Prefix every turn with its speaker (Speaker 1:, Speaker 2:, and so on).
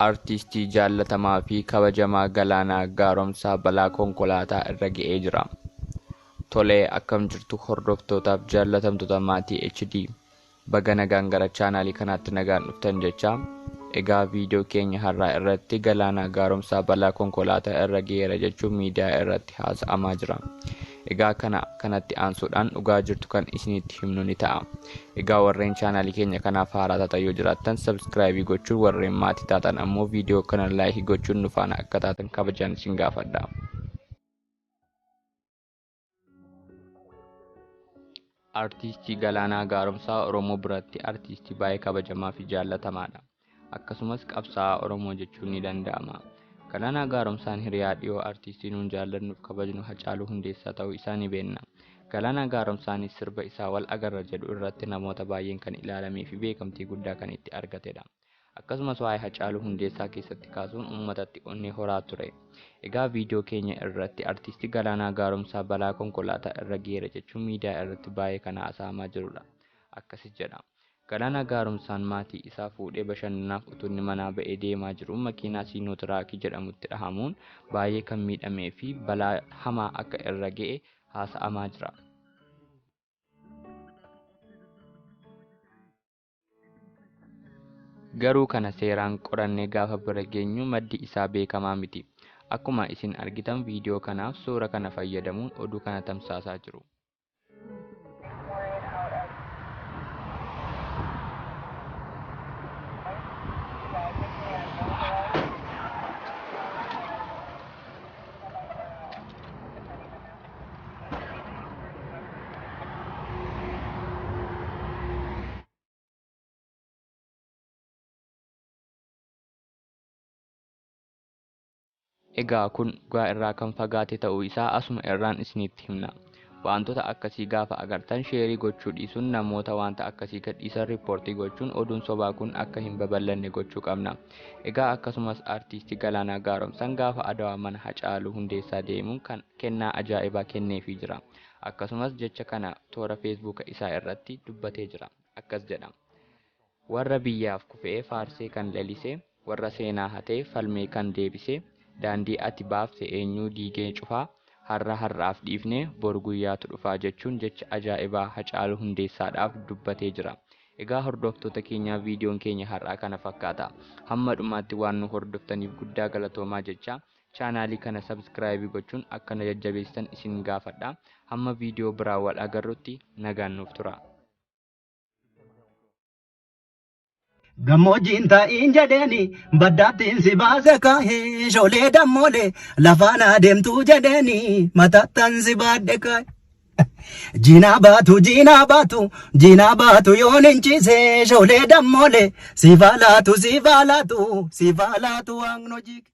Speaker 1: Artistii jaallatamaa fi kabajamaa Galaanaa Gaaromsaa balaa konkolaataa irra ga'ee jira. Tolee, akkam jirtu hordoftootaaf jaallatamtoota maatii HD. Baga nagaan gara chaanaalii kanaatti nagaan dhuftan jecha. Egaa viidiyoo keenya har'aa irratti Galaanaa Gaaromsaa balaa konkolaataa irra ga'eera jechuun miidiyaa irratti haasa'amaa jira. Egaa kanatti aansuudhaan dhugaa jirtu kan isinitti himnu ni ta'a. Egaa warreen chaanaalii keenya kanaaf haaraa taatan yoo jiraattan subscribe gochuun, warreen maatii taatan ammoo viidiyoo kana like gochuun nu faana akka taatan kabajaan isin gaafadha. Artistii Galaanaa Gaaromsaa Oromoo biratti artistii baay'ee kabajamaa fi jaallatamaadha. Akkasumas qabsaa'aa Oromoo jechuun ni danda'ama. Galaanaa Gaaromsaan hiriyaa dhiyoo artistii nuun jaallannuuf kabajnu Hacaaluu Hundeessaa ta'uu isaa ni beekna. Galaanaa Gaaromsaanis sirba isaa wal agarra jedhu irratti namoota baay'een kan ilaalamee fi beekamtii guddaa kan itti argatedha. Akkasumas waa'ee Hacaaluu Hundeessaa keessatti kaasuun uummatatti onnee horaa ture. Egaa viidiyoo keenya irratti artistii Galaanaa Gaaromsaa balaa konkolaataa irra ga'eera jechuun miidiyaa irratti baay'ee kan haasa'amaa jirudha. Akkasis jedha. Galaanaa Gaaromsaan maatii isaa fuudhee bashannanaaf utuu inni manaa ba'ee deemaa jiru makiinaa Siinootiraakii jedhamutti dhahamuun baay'ee kan miidhamee fi balaa hamaa akka irra ga'e haasa'amaa jira. Garuu kana seeraan qorannee gaafa bira geenyu maddi isaa beekamaa miti. Akkuma isin argitan viidiyoo kanaaf suura kana fayyadamuun oduu kana tamsaasaa jiru. Egaa kun dhugaa irraa kan fagaate ta'uu isaa asuma irraan isinitti himna. Wantoota akkasii gaafa agartan sheerii gochuu dhiisuun namoota wanta akkasii gadhiisan riippoortii gochuun oduun sobaa kun akka hin babal'anne gochuu qabna. Egaa akkasumas artistii Galaanaa Gaaromsaan gaafa Adawaa mana Hacaaluu Hundeessaa deemuun kan kennaa ajaa'ibaa kenneefii jira. Akkasumas jecha kana toora feesbuuka isaa irratti dubbatee jira. Akkas jedha. Warra biyyaaf kufee faarsee kan lalisee, warra seenaa hatee falmee kan deebisee, daandii ati baafte eenyuu diigee cufaa, har'aaf dhiifnee bor guyyaatu dhufaa jechuun jecha ajaa'ibaa Hacaaluu Hundeessaadhaaf dubbatee jira. Egaa hordoftoota keenyaa viidiyoon keenya har'aa kana fakkaata. Hamma dhumaatti waan nu hordoftaniif guddaa galatoomaa jecha chaanaalii kana subscribe gochuun akka na jajjabeessitan isin gaafadha. Hamma viidiyoo biraa wal agarrutti nagaan nuuf tura.
Speaker 2: Gammoojjiin taa'iin jedheeni baddaattiin si baase kaahee sholee dammolee lafaan adeemtuu jedheeni mataattan si baadhe kaahee. Jiinaa baatu yoon hin ciisee sholee dammolee si faalaatu waaqno jiike.